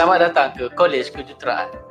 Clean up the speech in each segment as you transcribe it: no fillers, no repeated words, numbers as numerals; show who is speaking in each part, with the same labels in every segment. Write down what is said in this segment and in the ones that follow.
Speaker 1: Selamat datang ke Kolej Kejuruteraan.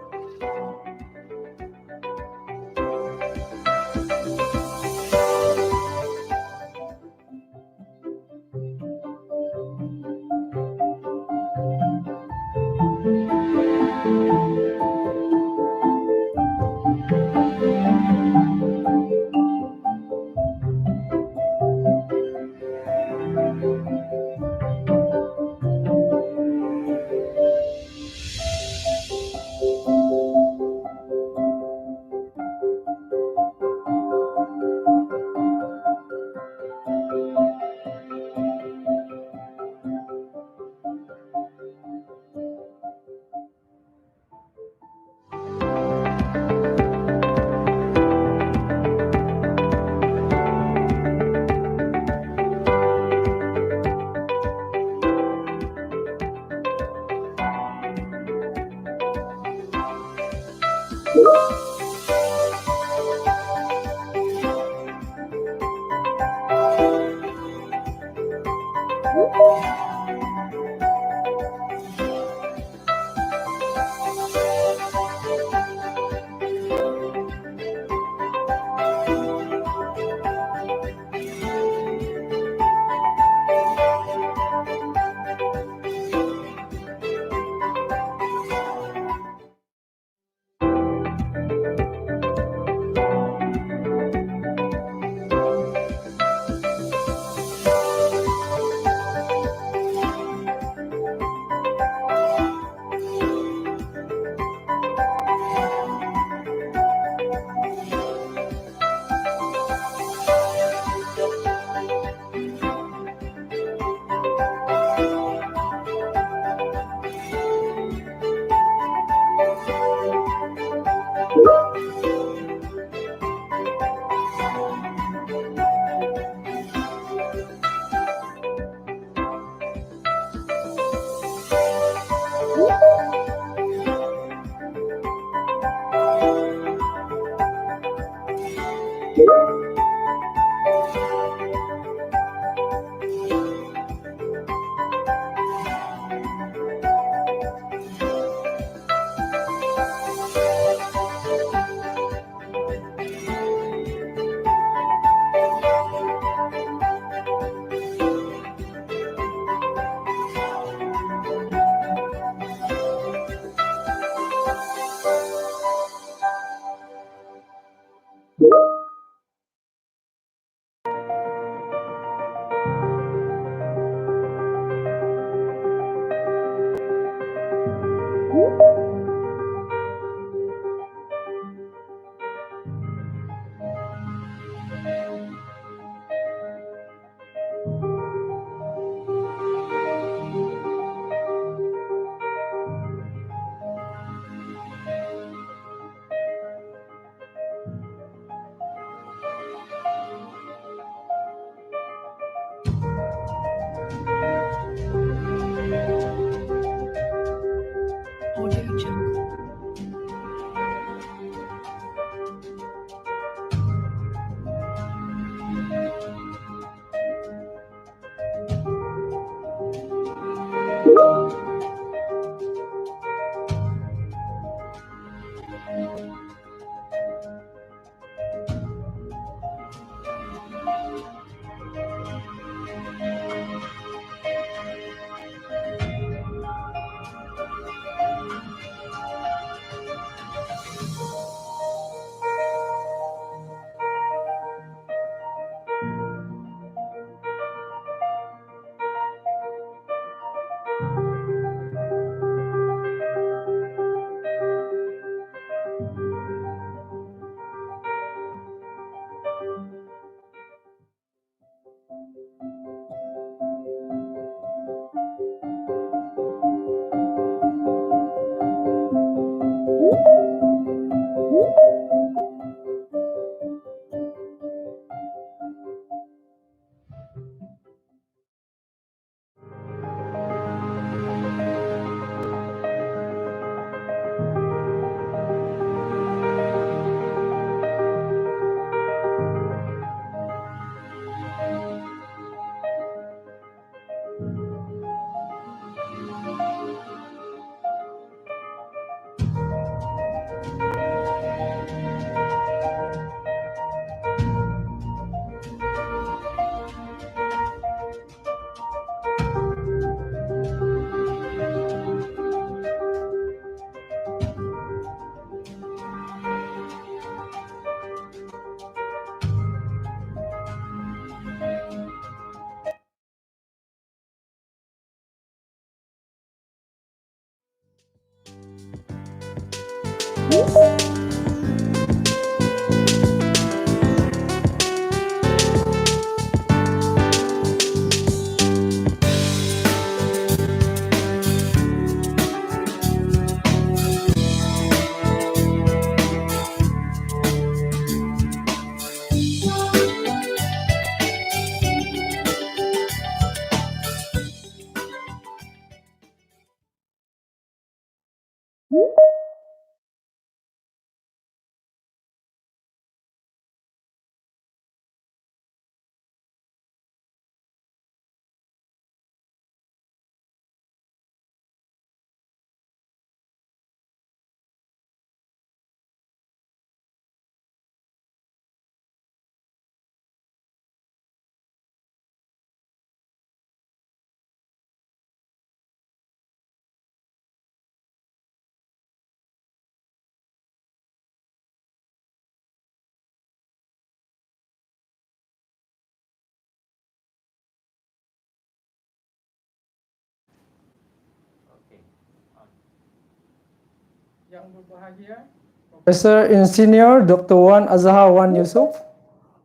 Speaker 2: Yang berbahagia, Profesor Insinyur Dr. Wan Azhar Wan Yusuf,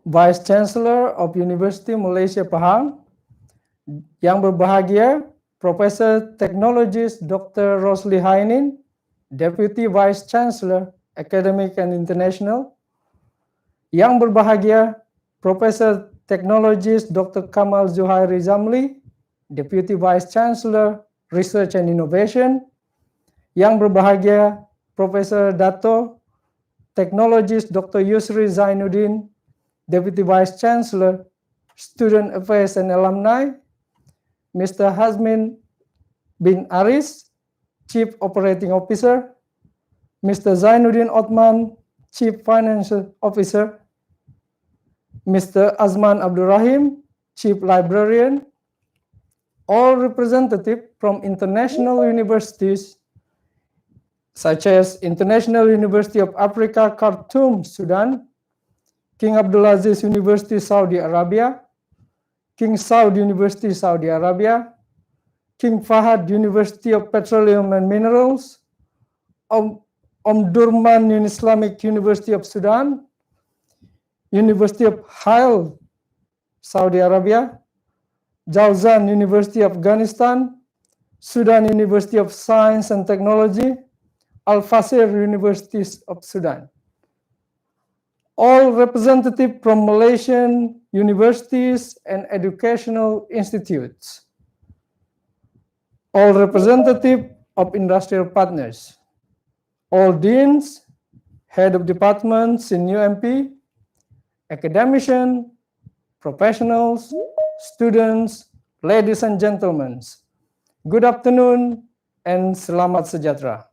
Speaker 2: Vice Chancellor of University Malaysia Pahang. Yang berbahagia, Professor Technologist Dr. Rosli Hainin, Deputy Vice Chancellor, Academic and International. Yang berbahagia, Professor Technologist Dr. Kamal Zuhairi Zamli, Deputy Vice Chancellor, Research and Innovation. Yang berbahagia, Profesor Dato Technologist Dr. Yusri Zainuddin, Deputy Vice Chancellor, Student Affairs and Alumni, Mr. Hazmin bin Aris, Chief Operating Officer, Mr. Zainuddin Othman, Chief Financial Officer, Mr. Azman Abdurrahim, Chief Librarian, all representatives from international universities such as International University of Africa, Khartoum, Sudan, King Abdulaziz University, Saudi Arabia, King Saud University, Saudi Arabia, King Fahad University of Petroleum and Minerals, Omdurman Islamic University of Sudan, University of Hail, Saudi Arabia, Jawzan University of Afghanistan, Sudan University of Science and Technology, Al-Fasir Universities of Sudan. All representatives from Malaysian universities and educational institutes. All representatives of industrial partners. All deans, head of departments in UMP, academicians, professionals, students, ladies and gentlemen. Good afternoon and selamat sejahtera.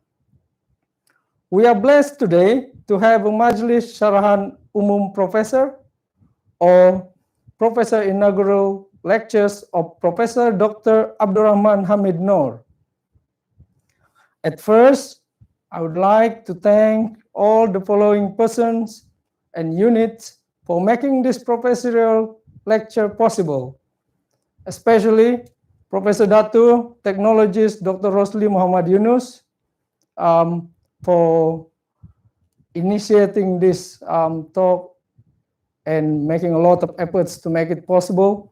Speaker 2: We are blessed today to have a Majlis Syarahan Umum Profesor or Professor Inaugural Lectures of Professor Dr. Abdurahman Hamid Nour. At first, I would like to thank all the following persons and units for making this professorial lecture possible, especially Professor Datu, Technologist Dr. Rosli Muhammad Yunus, for initiating this talk and making a lot of efforts to make it possible.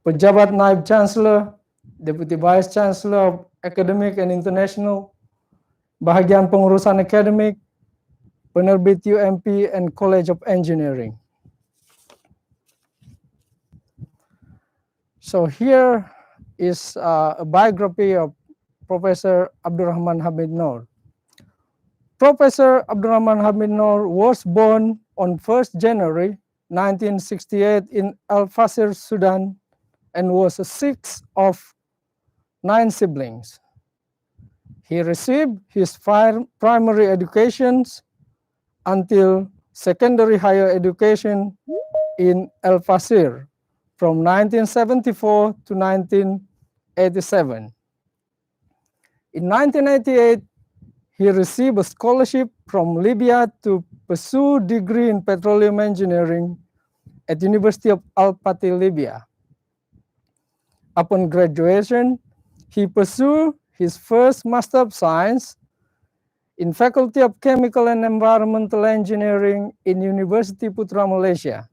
Speaker 2: Pejabat Naib Chancellor, Deputy Vice Chancellor of Academic and International, Bahagian Pengurusan Akademik, Penerbit UMP, and College of Engineering. So here is a biography of Professor Abdurahman Hamid Nour. Professor Abdurahman Hamid Nour was born on 1st January 1968 in Al Fasir, Sudan, and was a sixth of 9 siblings. He received his primary education until secondary higher education in Al Fasir from 1974 to 1987. In 1988, he received a scholarship from Libya to pursue degree in petroleum engineering at University of Al-Pati, Libya. Upon graduation, he pursued his first Master of Science in Faculty of Chemical and Environmental Engineering in University Putra, Malaysia.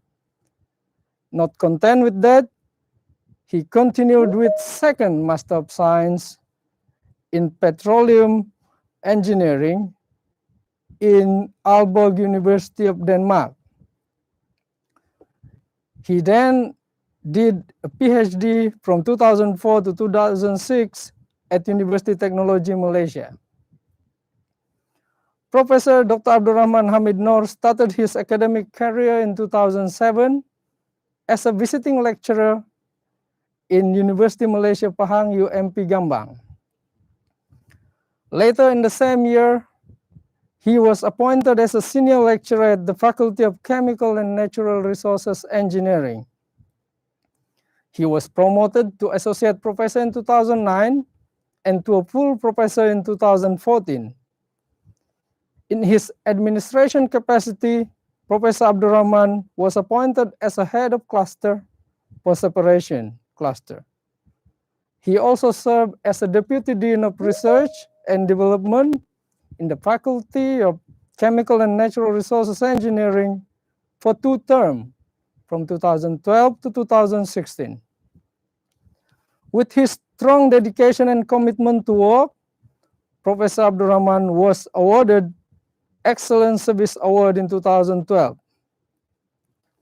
Speaker 2: Not content with that, he continued with second Master of Science in Petroleum Engineering in Aalborg University of Denmark. He then did a PhD from 2004 to 2006 at University Technology Malaysia. Professor Dr. Abdurahman Hamid Nour started his academic career in 2007 as a visiting lecturer in University Malaysia Pahang UMP Gambang. Later in the same year, he was appointed as a senior lecturer at the Faculty of Chemical and Natural Resources Engineering. He was promoted to associate professor in 2009 and to a full professor in 2014. In his administration capacity, Professor Abdurahman was appointed as a head of cluster for separation cluster. He also served as a deputy dean of research and development in the Faculty of Chemical and Natural Resources Engineering for 2 terms, from 2012 to 2016. With his strong dedication and commitment to work, Professor Abdurahman was awarded Excellent Service Award in 2012.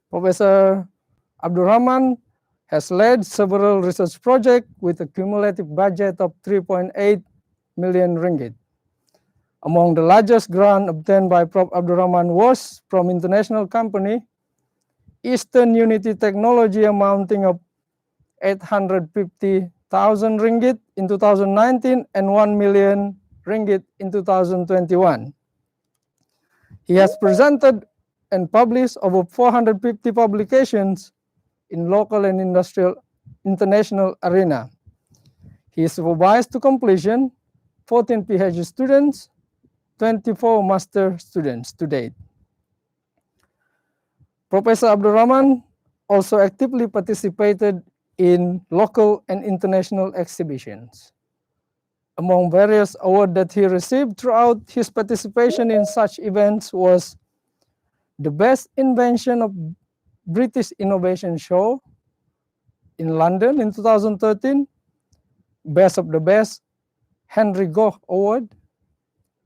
Speaker 2: Professor Abdurahman has led several research projects with a cumulative budget of 3.8 million ringgit. Among the largest grant obtained by Prof. Abdurahman was from international company Eastern Unity Technology, amounting of 850,000 ringgit in 2019 and 1 million ringgit in 2021. He has presented and published over 450 publications in local and international arena. He supervised to completion 14 PhD students, 24 master students to date. Professor Abdurahman also actively participated in local and international exhibitions. Among various awards that he received throughout his participation in such events was the Best Invention of British Innovation Show in London in 2013, Best of the Best Henry Goh Award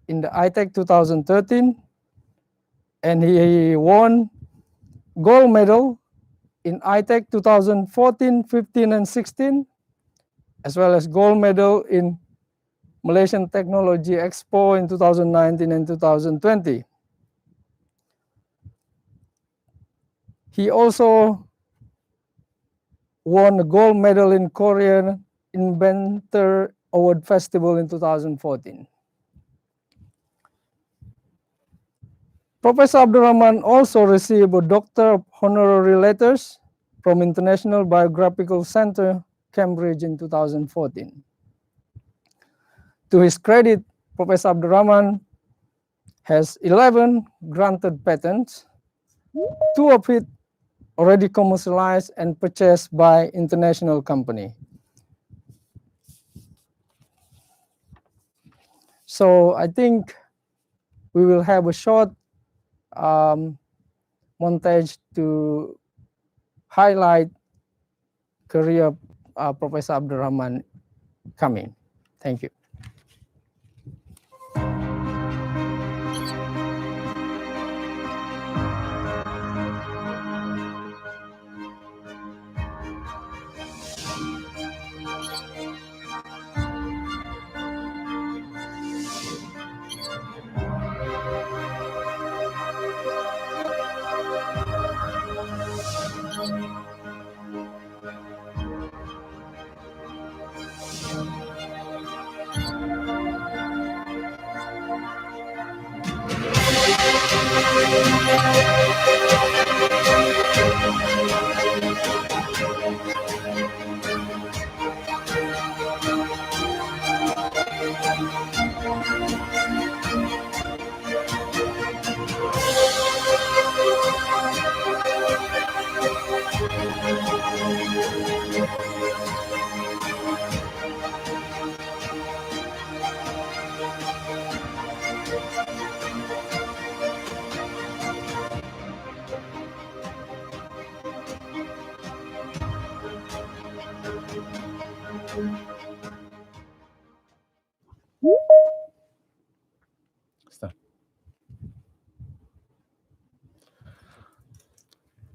Speaker 2: in the iTech 2013, and he won gold medal in iTech 2014, 15, and 16, as well as gold medal in Malaysian Technology Expo in 2019 and 2020. He also won a gold medal in Korean Inventor Award Festival in 2014. Professor Abdurahman also received a Doctor of Honorary Letters from International Biographical Center, Cambridge in 2014. To his credit, Professor Abdurahman has 11 granted patents, 2 of it already commercialized and purchased by international company. So I think we will have a short montage to highlight career Professor Abdurahman coming. Thank you.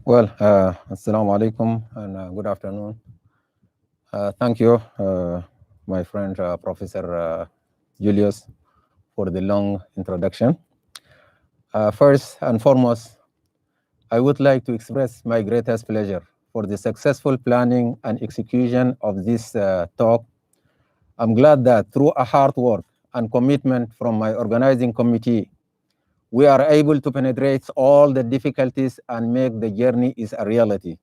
Speaker 3: Well, assalamu alaikum and good afternoon. Thank you, my friend Professor Julius, for the long introduction. First and foremost, I would like to express my greatest pleasure for the successful planning and execution of this talk. I'm glad that through a hard work and commitment from my organizing committee, we are able to penetrate all the difficulties and make the journey is a reality.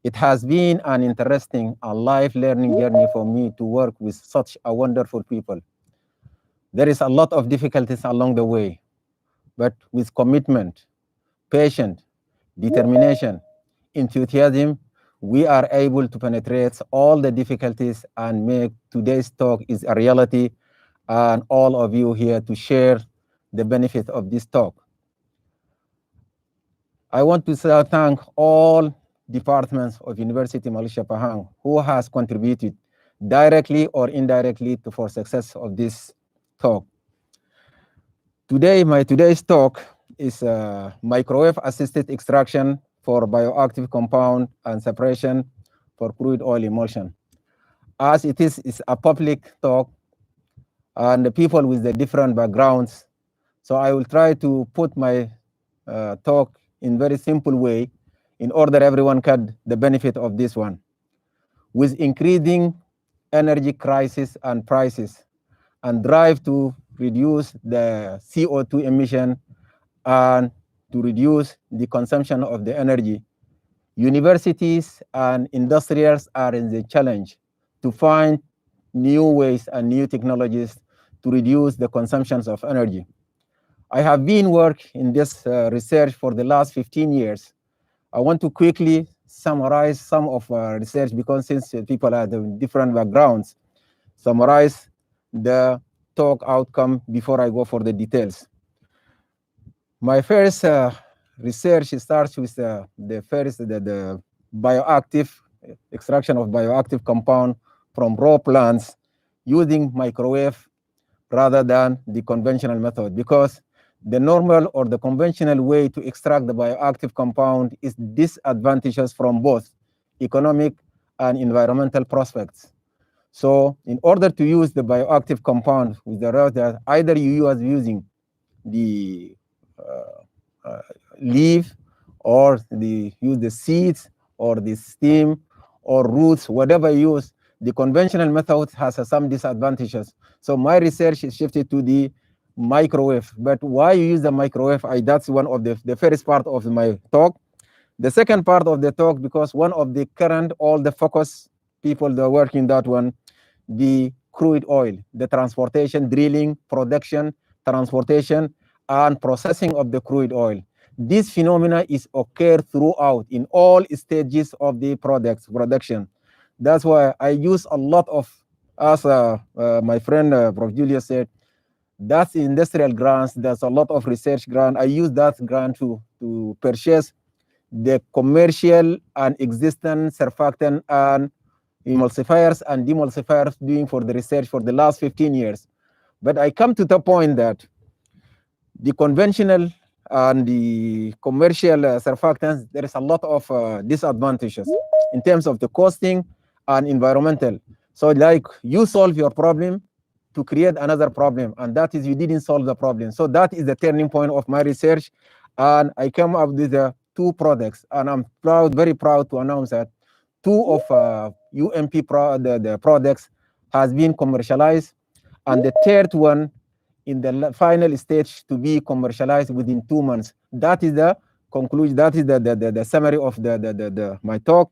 Speaker 3: It has been an interesting and life learning journey for me to work with such a wonderful people. There is a lot of difficulties along the way, but with commitment, patience, determination, enthusiasm, we are able to penetrate all the difficulties and make today's talk is a reality, and all of you here to share the benefit of this talk. I want to thank all departments of University Malaysia Pahang who has contributed directly or indirectly for success of this talk. Today, today's talk is microwave assisted extraction for bioactive compound and separation for crude oil emulsion. As it is a public talk and the people with the different backgrounds, so I will try to put my talk in very simple way in order everyone get the benefit of this one. With increasing energy crisis and prices and drive to reduce the CO2 emission and to reduce the consumption of the energy, universities and industrials are in the challenge to find new ways and new technologies to reduce the consumptions of energy. I have been working in this research for the last 15 years. I want to quickly summarize some of our research because since people have different backgrounds, summarize the talk outcome before I go for the details. My first research starts with the bioactive extraction of bioactive compound from raw plants using microwave rather than the conventional method, because the normal or the conventional way to extract the bioactive compound is disadvantageous from both economic and environmental prospects. So in order to use the bioactive compound with the route, either you are using the leaf or use the seeds or the stem or roots, whatever you use, The conventional method has some disadvantages. So my research is shifted to the microwave. But why you use the microwave? That's one of the first part of my talk. The second part of the talk, because one of the current, all the focus people that are working that one, the crude oil, the transportation, drilling, production, transportation, and processing of the crude oil. This phenomena is occurred throughout in all stages of the production. That's why I use a lot of, as my friend Prof. Julius said, that's industrial grants. There's a lot of research grant. I use that grant to purchase the commercial and existing surfactant and emulsifiers and demulsifiers doing for the research for the last 15 years. But I come to the point that the conventional and the commercial surfactants, there is a lot of disadvantages in terms of the costing and environmental. So like you solve your problem to create another problem, and that is you didn't solve the problem. So that is the turning point of my research. And I came up with two products, and I'm very proud to announce that two of UMP the products has been commercialized, and the third one in the final stage to be commercialized within 2 months. That is the conclusion. That is the summary of my talk.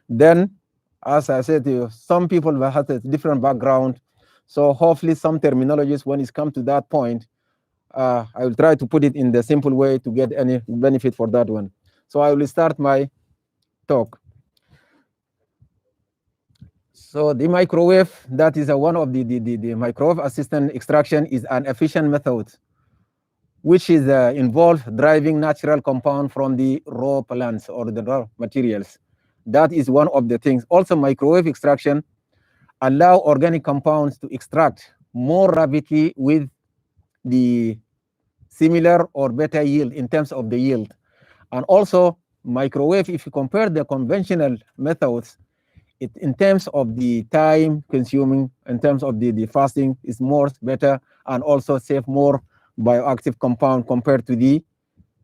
Speaker 3: Then, as I said to you, some people will have a different background. So hopefully some terminologies, when it's come to that point, I will try to put it in the simple way to get any benefit for that one. So I will start my talk. So the microwave, that is one of the microwave assisted extraction is an efficient method, which is involve driving natural compound from the raw plants or the raw materials. That is one of the things. Also, microwave extraction allow organic compounds to extract more rapidly with the similar or better yield in terms of the yield. And also, microwave, if you compare the conventional methods, it, in terms of the time consuming, in terms of the fasting, is more better and also save more bioactive compound compared to the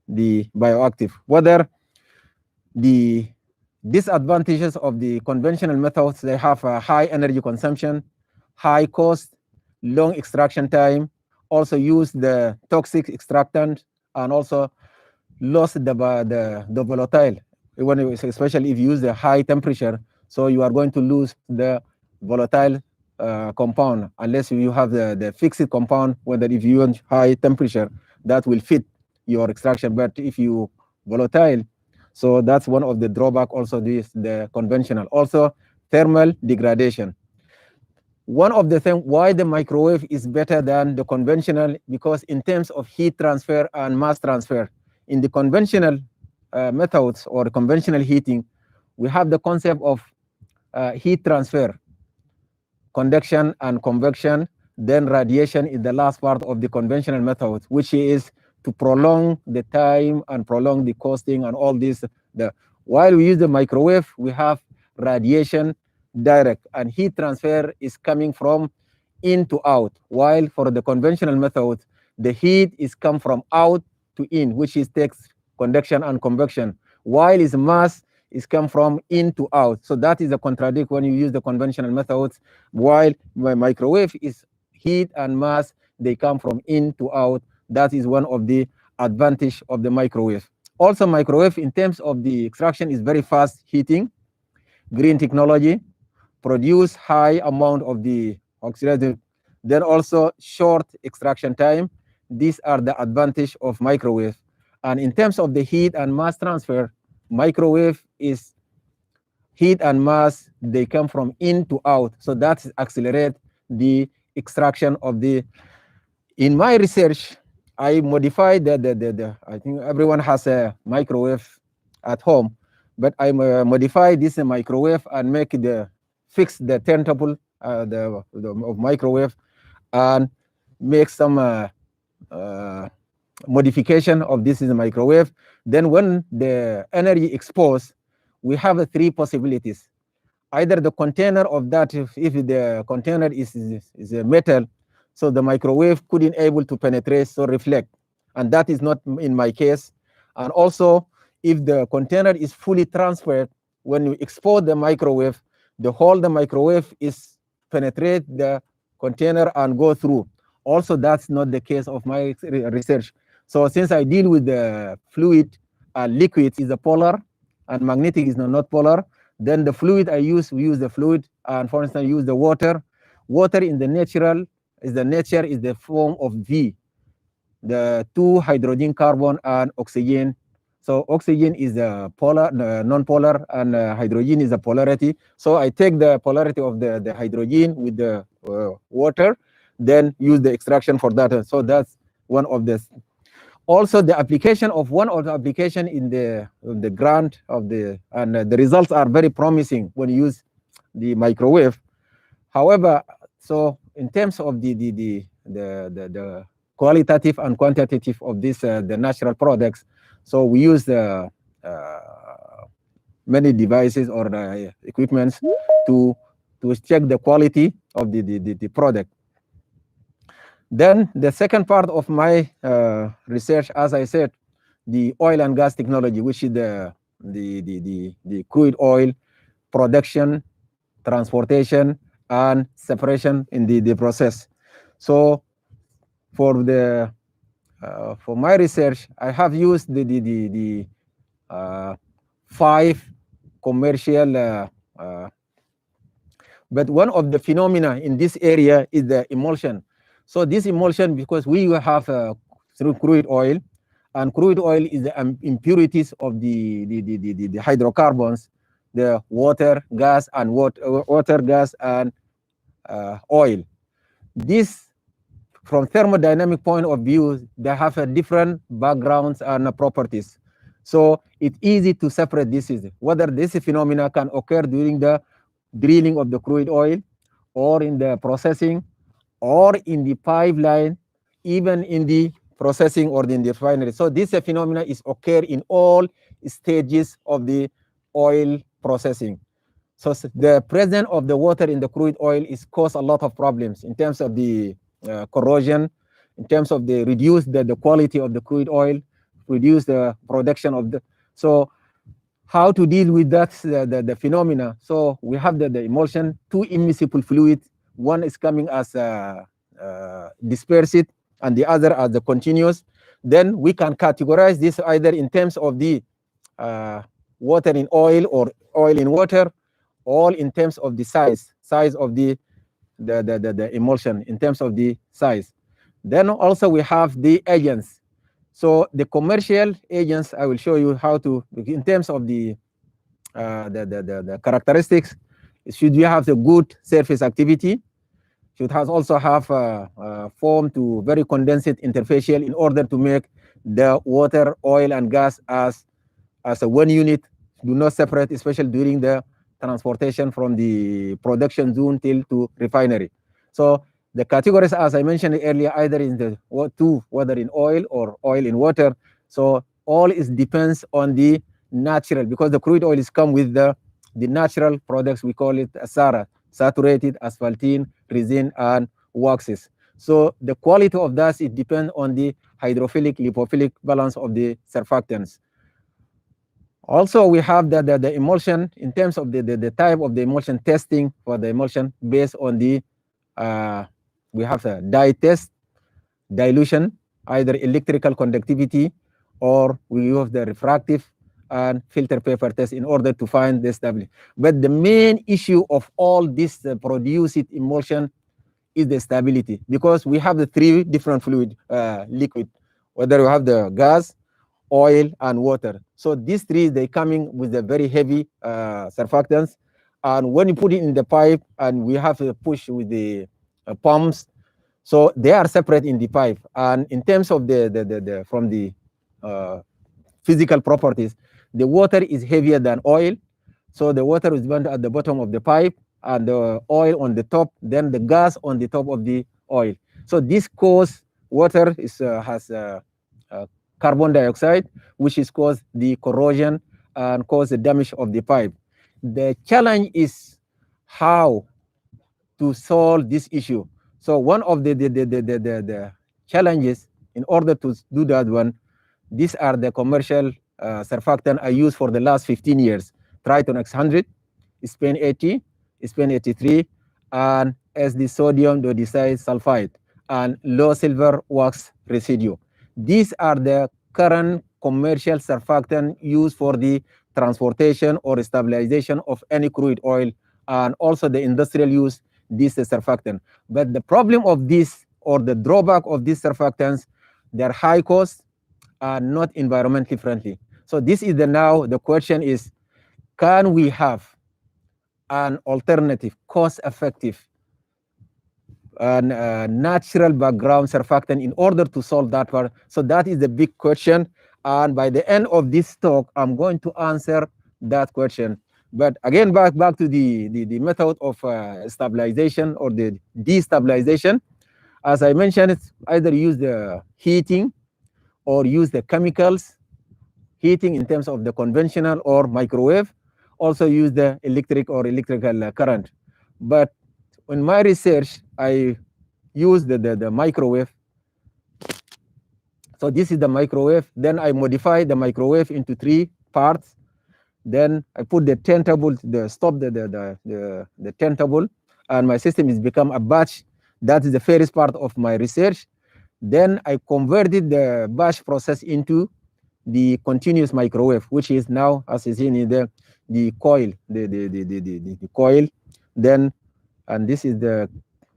Speaker 3: bioactive. Whether the disadvantages of the conventional methods, they have a high energy consumption, high cost, long extraction time, also use the toxic extractant, and also lost the volatile, especially if you use the high temperature. So you are going to lose the volatile compound unless you have the fixed compound, whether if you use high temperature, that will fit your extraction. But if you volatile, so that's one of the drawback also the conventional. Also thermal degradation. One of the things why the microwave is better than the conventional, because in terms of heat transfer and mass transfer, in the conventional methods or conventional heating, we have the concept of heat transfer, conduction and convection, then radiation is the last part of the conventional method, which is to prolong the time and prolong the costing and all this. While we use the microwave, we have radiation direct, and heat transfer is coming from in to out, while for the conventional method, the heat is come from out to in, which is takes conduction and convection, while its mass is come from in to out. So that is a contradict when you use the conventional methods, while microwave is heat and mass, they come from in to out. That is one of the advantage of the microwave. Also, microwave in terms of the extraction is very fast heating, green technology, produce high amount of the oxidative, then also short extraction time. These are the advantage of microwave. And in terms of the heat and mass transfer, microwave is heat and mass, they come from in to out. So that accelerate the extraction of the. In my research, I modified I think everyone has a microwave at home, but I modify this microwave and fix the turntable of microwave and make some modification of this in the microwave. Then when the energy exposed, we have three possibilities. Either the container of that, if the container is a metal, so the microwave couldn't able to penetrate, so reflect. And that is not in my case. And also, if the container is fully transferred, when you expose the microwave, the whole the microwave is penetrate the container and go through. Also, that's not the case of my research. So since I deal with the fluid, liquid is a polar, and magnetic is not polar, then the fluid we use the fluid, and for instance, use the water. Water in the nature is the form of V, the two hydrogen carbon and oxygen. So oxygen is the polar, non-polar, and hydrogen is the polarity. So I take the polarity of the hydrogen with the water, then use the extraction for that. So that's one of the. Also, the application of one of the application in the grant of the, and the results are very promising when you use the microwave. However, so in terms of the qualitative and quantitative of this the natural products, so we use the many devices or equipments to check the quality of the product. Then the second part of my research, as I said, the oil and gas technology, which is the crude oil production, transportation, and separation in the process. So for my research, I have used the 5 commercial. But one of the phenomena in this area is the emulsion. So this emulsion, because we have through crude oil, and crude oil is the impurities of the hydrocarbons, the water, gas, and oil. This, from thermodynamic point of view, they have a different backgrounds and properties. So it's easy to separate this, whether this phenomena can occur during the drilling of the crude oil, or in the processing, or in the pipeline, even in the processing or in the refinery. So this phenomena is occur in all stages of the oil processing. So the presence of the water in the crude oil is cause a lot of problems in terms of the corrosion, in terms of the reduce the quality of the crude oil, reduce the production of the. So how to deal with that the phenomena? So we have the emulsion, 2 immiscible fluids. One is coming as dispersed, and the other as the continuous. Then we can categorize this either in terms of the water in oil or oil in water, all in terms of the size of the emulsion, in terms of the size. Then also we have the agents. So the commercial agents, I will show you how to, in terms of the characteristics. Should you have the good surface activity, should also have form to very condensed interfacial in order to make the water, oil, and gas as a one unit, do not separate, especially during the transportation from the production zone till to refinery. So the categories, as I mentioned earlier, either in the whether in oil or oil in water. So all is depends on the natural, because the crude oil is come with the natural products. We call it SARA, saturated asphaltene, resin, and waxes. So the quality of that, it depends on the hydrophilic, lipophilic balance of the surfactants. Also, we have the emulsion in terms of the type of the emulsion testing for the emulsion based on the, we have a dye test, dilution, either electrical conductivity, or we use the refractive and filter paper test in order to find the stability. But the main issue of all this produced emulsion is the stability, because we have the 3 different fluid, liquid, whether you have the gas, oil, and water. So these 3, they coming with the very heavy surfactants, and when you put it in the pipe, and we have to push with the pumps, so they are separate in the pipe. And in terms of the from the physical properties, the water is heavier than oil, so the water is burned at the bottom of the pipe, and the oil on the top, then the gas on the top of the oil. So this cause water is has carbon dioxide, which is cause the corrosion and cause the damage of the pipe. The challenge is how to solve this issue. So one of the challenges in order to do that one, these are the commercial surfactant I used for the last 15 years. Triton X100, Spain 80, spin 83, and as the sodium dodecide sulfide and low silver wax residue. These are the current commercial surfactant used for the transportation or stabilization of any crude oil, and also the industrial use this surfactant. But the problem of this, or the drawback of these surfactants, they're high cost and not environmentally friendly. So this is now the question is, can we have an alternative, cost-effective, and natural background surfactant in order to solve that part? So that is the big question. And by the end of this talk, I'm going to answer that question. But again, back to the method of stabilization or the destabilization. As I mentioned, it's either use the heating or use the chemicals, heating in terms of the conventional or microwave, also use the electric or electrical current. But in my research, I use the microwave. So this is the microwave. Then I modify the microwave into 3 parts. Then I put the turntable, the turntable, and my system is become a batch. That is the first part of my research. Then I converted the batch process into the continuous microwave, which is now, as you see in the coil, the coil. Then, and this is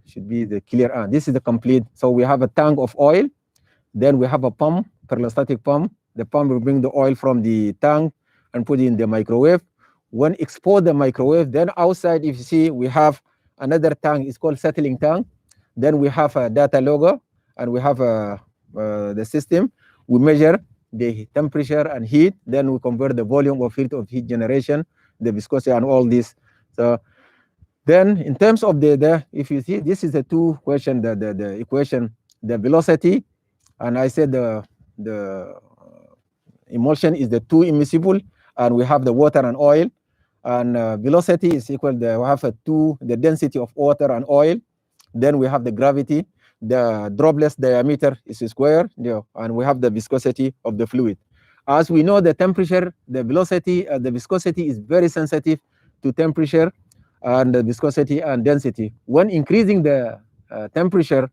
Speaker 3: should be the clear. This is the complete. So we have a tank of oil. Then we have a pump, peristaltic pump. The pump will bring the oil from the tank and put it in the microwave. When expose the microwave, then outside, if you see, we have another tank. It's called settling tank. Then we have a data logger, and we have the system. We measure the temperature and heat. Then we convert the volume of heat generation, the viscosity, and all this. So then, in terms of if you see, this is the 2 question, the equation, the velocity, and I said the emulsion is the 2 immiscible, and we have the water and oil, and velocity is equal. We have the density of water and oil. Then we have the gravity. The droplet diameter is square, and we have the viscosity of the fluid. As we know, the temperature, the velocity, the viscosity is very sensitive to temperature and the viscosity and density. When increasing the temperature,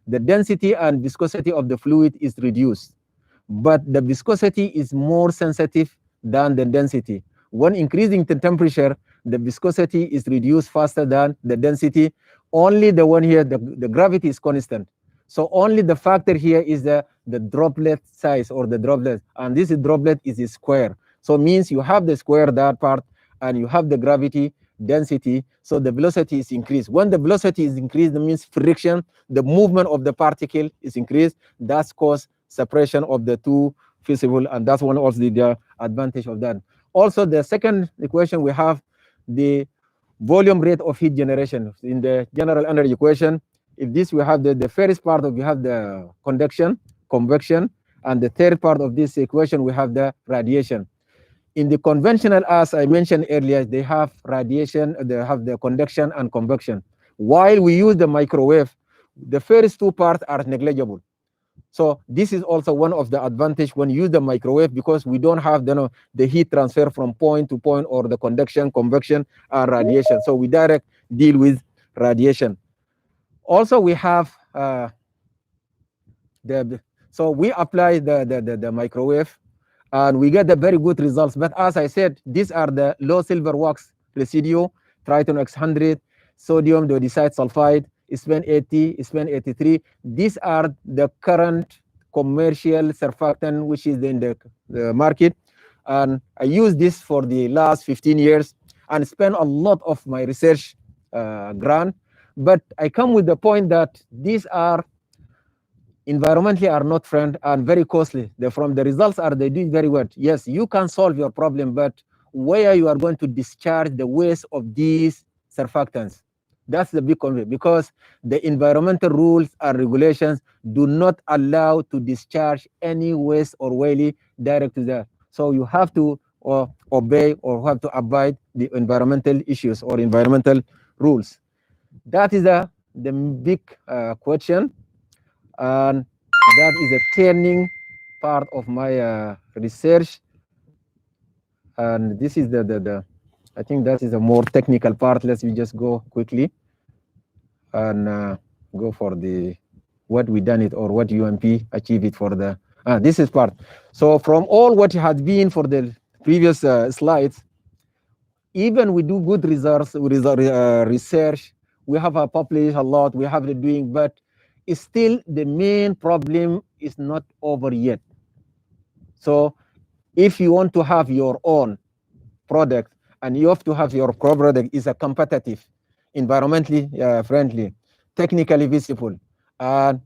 Speaker 3: the density and viscosity of the fluid is reduced, but the viscosity is more sensitive than the density. When increasing the temperature, the viscosity is reduced faster than the density. Only the one here, the gravity is constant. So only the factor here is the droplet size, or the droplet, and this droplet is a square. So means you have the square, that part, and you have the gravity, density, so the velocity is increased. When the velocity is increased, that means friction, the movement of the particle is increased. That's cause separation of the 2 feasible, and that's one also the advantage of that. Also, the second equation, we have the volume rate of heat generation in the general energy equation. If this, we have the first part of, we have the conduction, convection, and the third part of this equation, we have the radiation. In the conventional, as I mentioned earlier, they have radiation, they have the conduction and convection. While we use the microwave, the first 2 parts are negligible. So this is also one of the advantage when you use the microwave, because we don't have the heat transfer from point to point, or the conduction, convection, and radiation. So we direct deal with radiation. Also, we have so we apply the microwave, and we get the very good results. But as I said, these are the low silver wax residue, Triton X100, sodium dodecide sulfide, SPEN 80, SPEN 83. These are the current commercial surfactant which is in the market. And I use this for the last 15 years and spend a lot of my research grant. But I come with the point that these are environmentally are not friend and very costly. From the results they do very well. Yes, you can solve your problem, but where you are going to discharge the waste of these surfactants? That's the big conflict, because the environmental rules and regulations do not allow to discharge any waste or oily direct to there. So you have to obey or have to abide the environmental issues or environmental rules. That is the big question, and that is a turning part of my research. And this is I think that is a more technical part. Let's we just go quickly and go for the what we done it or what UMP achieve it for the this is part. So from all what had been for the previous slides, even we do good research, we have published a lot, we have been doing, but still the main problem is not over yet. So if you want to have your own product and you have to have your product is a competitive, environmentally friendly, technically visible, and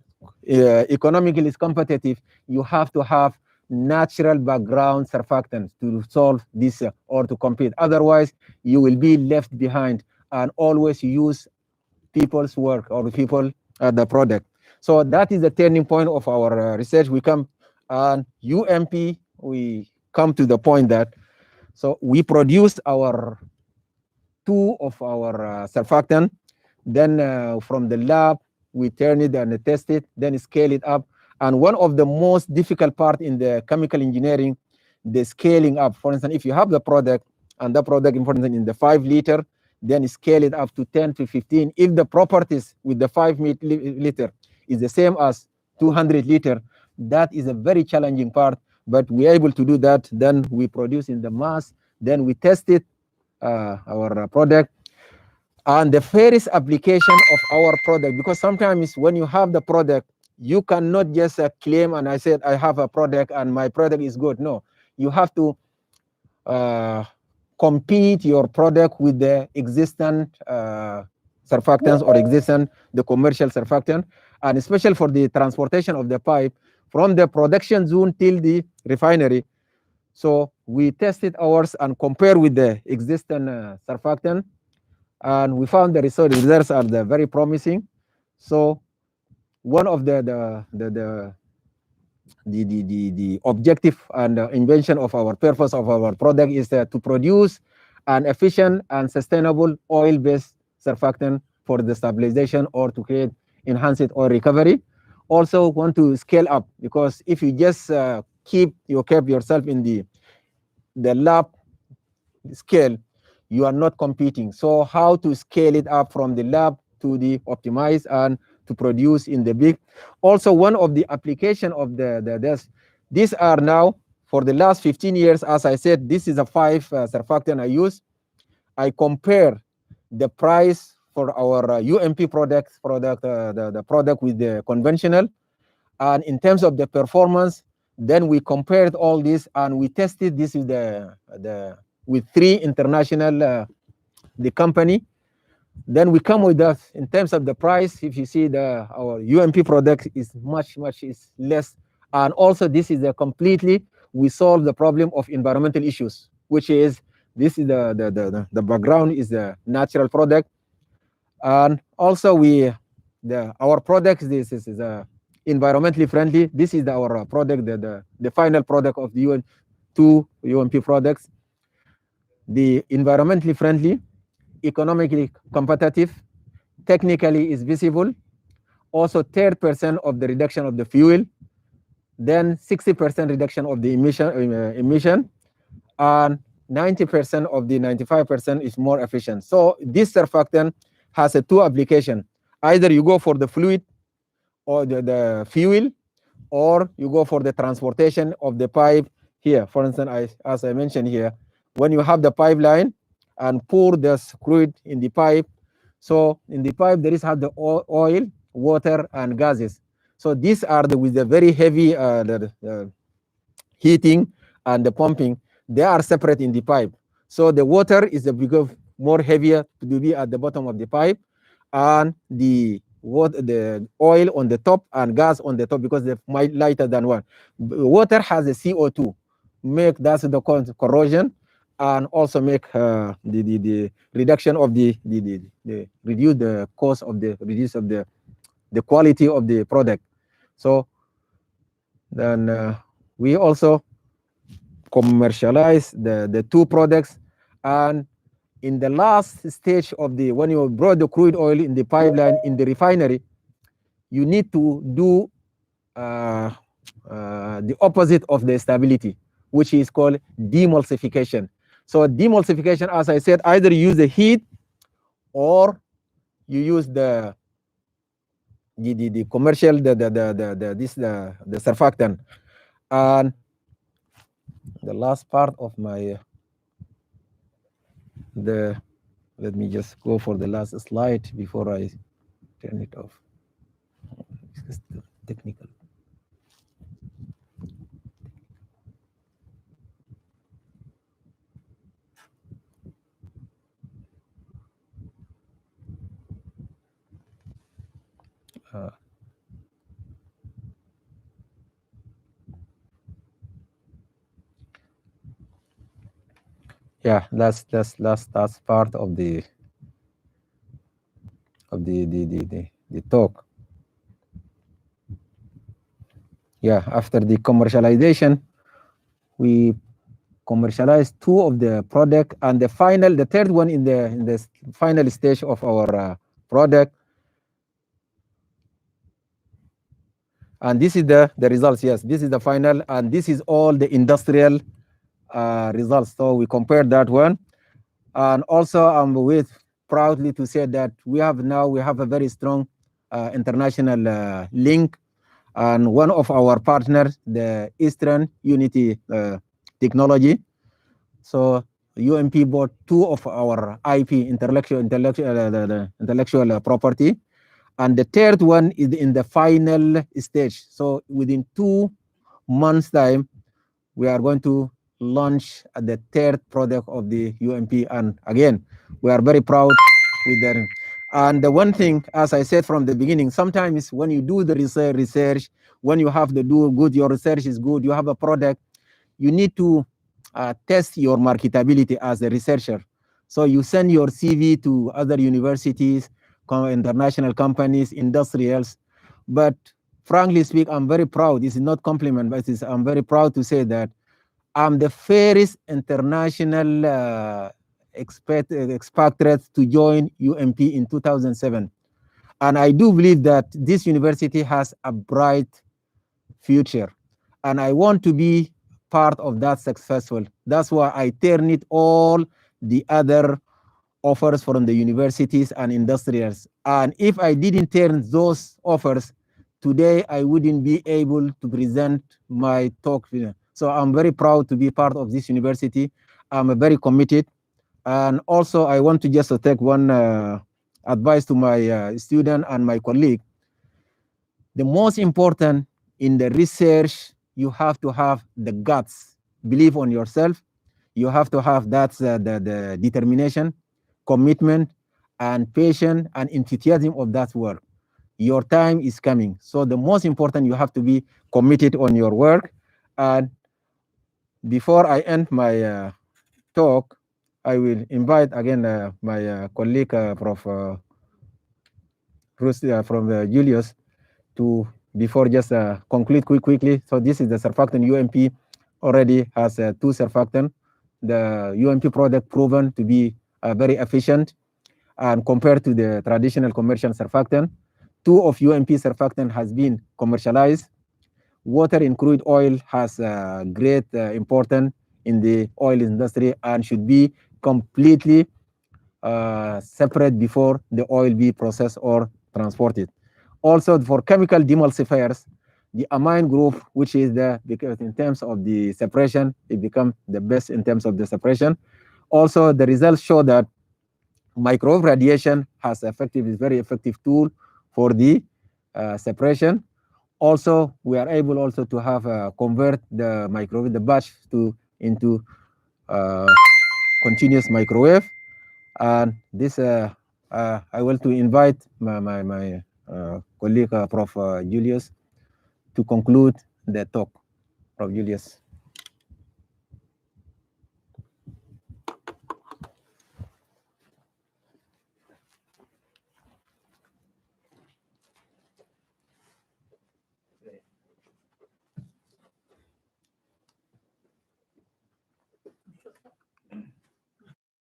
Speaker 3: economically is competitive, you have to have natural background surfactants to solve this or to compete. Otherwise, you will be left behind and always use people's work or people the product. So that is the turning point of our research. We come and UMP, we come to the point that so we produced our two of our surfactant. Then from the lab, we turn it and test it, then scale it up. And one of the most difficult part in the chemical engineering, the scaling up. For instance, if you have the product and the product, for instance, in the 5 liter, then scale it up to 10 to 15. If the properties with the 5 liter is the same as 200 liter, that is a very challenging part. But we're able to do that. Then we produce in the mass. Then we test it, our product. And the first application of our product, because sometimes when you have the product, you cannot just claim and I said, I have a product and my product is good. No, you have to compete your product with the existing surfactants or the commercial surfactant, and especially for the transportation of the pipe from the production zone till the refinery. So we tested ours and compare with the existing surfactant, and we found the results are very promising. So one of the objective and invention of our purpose of our product is to produce an efficient and sustainable oil-based surfactant for the stabilization or to create enhanced oil recovery. Also want to scale up, because if you just keep yourself in the lab scale, you are not competing. So how to scale it up from the lab to the optimize and to produce in the big. Also, one of the application of these are now for the last 15 years, as I said, this is a 5 surfactant I use. I compare the price for our UMP product, the product with the conventional, and in terms of the performance, then we compared all this and we tested this with with 3 international the company. Then we come with that in terms of the price. If you see our UMP product is much less, and also this is completely we solve the problem of environmental issues, which is this is the background is the natural product, and also our product this is environmentally friendly. This is our product, the final product of the two UMP products. The environmentally friendly, economically competitive, technically is visible, also 30% of the reduction of the fuel, then 60% reduction of the emission, and 90% of the 95% is more efficient. So this surfactant has a 2 application. Either you go for the fluid or the fuel, or you go for the transportation of the pipe here. For instance, as I mentioned here, when you have the pipeline and pour the crude in the pipe, so in the pipe there is the oil, water, and gases. So these are with the very heavy heating and the pumping. They are separate in the pipe. So the water is more heavier to be at the bottom of the pipe, and the oil on the top and gas on the top, because they're lighter than one. Water has a CO2, that's the corrosion, and also make the reduction of reduce the cost of reduce of the quality of the product. So then we also commercialize the 2 products, and in the last stage of when you brought the crude oil in the pipeline in the refinery, you need to do the opposite of the stability, which is called demulsification. So demulsification, as I said, either you use the heat or you use the commercial the surfactant. And the last part of my let me just go for the last slide before I turn it off. It's technical. Yeah, that's part of the talk. Yeah, after the commercialization, we commercialized 2 of the product, and the third one in the final stage of our product. And this is the results. Yes, this is the final, and this is all the industrial results. So we compared that one, and also I'm proudly to say that we have a very strong international link, and one of our partners, the Eastern Unity Technology. So UMP bought 2 of our IP, intellectual property, and the third one is in the final stage. So within 2 months' time, we are going to launch the third product of the UMP. And again, we are very proud with that. And the one thing, as I said from the beginning, sometimes when you do the research, when you have to do good, your research is good, you have a product, you need to test your marketability as a researcher. So you send your CV to other universities, international companies, industrials. But frankly speaking, I'm very proud. This is not compliment, but I'm very proud to say that I'm the first international expatriate to join UMP in 2007. And I do believe that this university has a bright future. And I want to be part of that successful. That's why I turn it all the other offers from the universities and industrials. And if I didn't turn those offers, today I wouldn't be able to present my talk. So I'm very proud to be part of this university. I'm very committed. And also I want to just take one advice to my student and my colleague. The most important in the research, you have to have the guts, believe on yourself. You have to have the determination, commitment, and patience and enthusiasm of that work. Your time is coming. So the most important, you have to be committed on your work. And before I end my talk, I will invite again my colleague, Prof. From Julius, to before just conclude quickly. So this is the surfactant. UMP already has 2 surfactant. The UMP product proven to be very efficient, and compared to the traditional commercial surfactant, 2 of UMP surfactant has been commercialized. Water in crude oil has great importance in the oil industry and should be completely separate before the oil be processed or transported. Also, for chemical demulsifiers, the amine group, which is because in terms of the separation, it becomes the best in terms of the separation. Also, the results show that microwave radiation is very effective tool for the separation. Also, we are able also to have convert the microwave, the batch into continuous microwave. And this, I want to invite my colleague, Prof. Julius, to conclude the talk. Prof. Julius.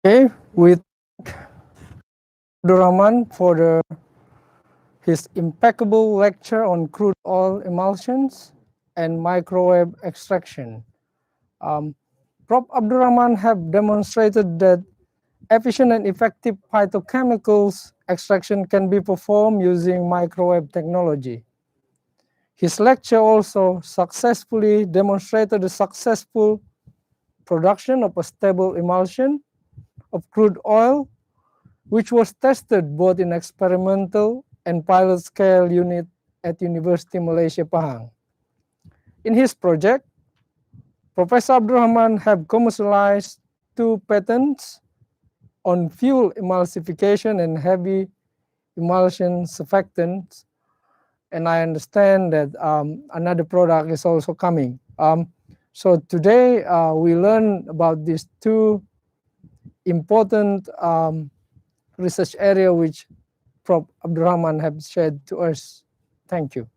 Speaker 2: Okay, we thank Abdurahman for his impeccable lecture on crude oil emulsions and microwave extraction. Prof. Abdurahman have demonstrated that efficient and effective phytochemicals extraction can be performed using microwave technology. His lecture also successfully demonstrated the successful production of a stable emulsion of crude oil, which was tested both in experimental and pilot scale unit at University Malaysia Pahang. In his project, Professor Abdurahman have commercialized 2 patents on fuel emulsification and heavy emulsion surfactants, and I understand that another product is also coming. So today we learn about these 2 important research area which Prof. Abdurahman have shared to us. Thank you.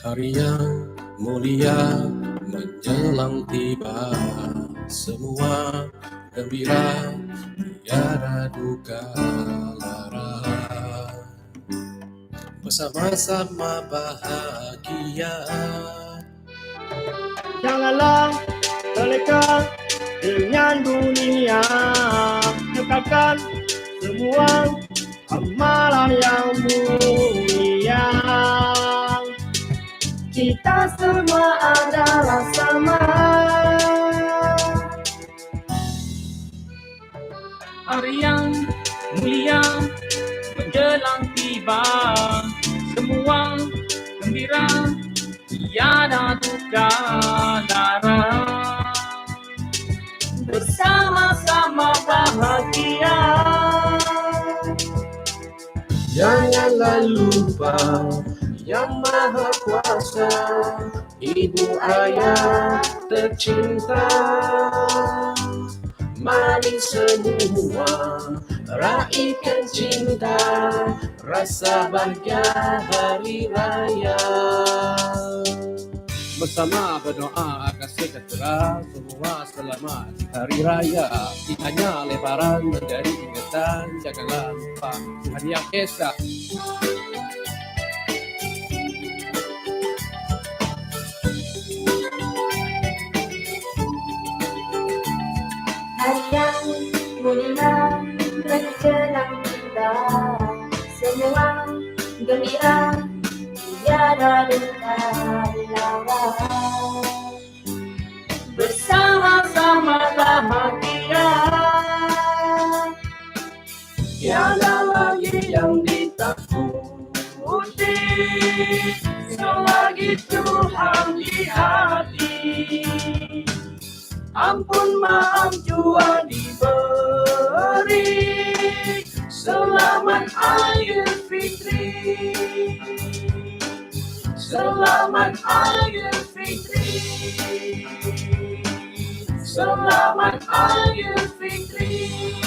Speaker 4: Hari yang mulia menjelang tiba, semua gembira, tiada duka lara. Bersama-sama bahagia.
Speaker 5: Janganlah terleka dengan dunia, tekankan semua amalan yang mulia. Kita semua adalah sama.
Speaker 6: Hari yang mulia menjelang tiba, semua gembira, tiada duka lara.
Speaker 5: Bersama-sama bahagia.
Speaker 4: Janganlah lupa Yang Maha Kuasa, Ibu Ayah tercinta. Mari semua raihkan cinta, rasa bahagia hari raya. Bersama berdoa agar sejahtera, semua selamat hari raya. Hanya lebaran menjadi ingatan, janganlah lupa Tuhan Yang Esa.
Speaker 7: Hari yang mulia menjelang tiba, semua gembira, tiada duka lara.
Speaker 5: Bersama-sama bahagia. Tiada lagi yang ditakuti, selagi Tuhan di hati. Ampun maaf jua diberi, selamat Aidil Fitri. Selamat Aidil Fitri. Selamat Aidil Fitri.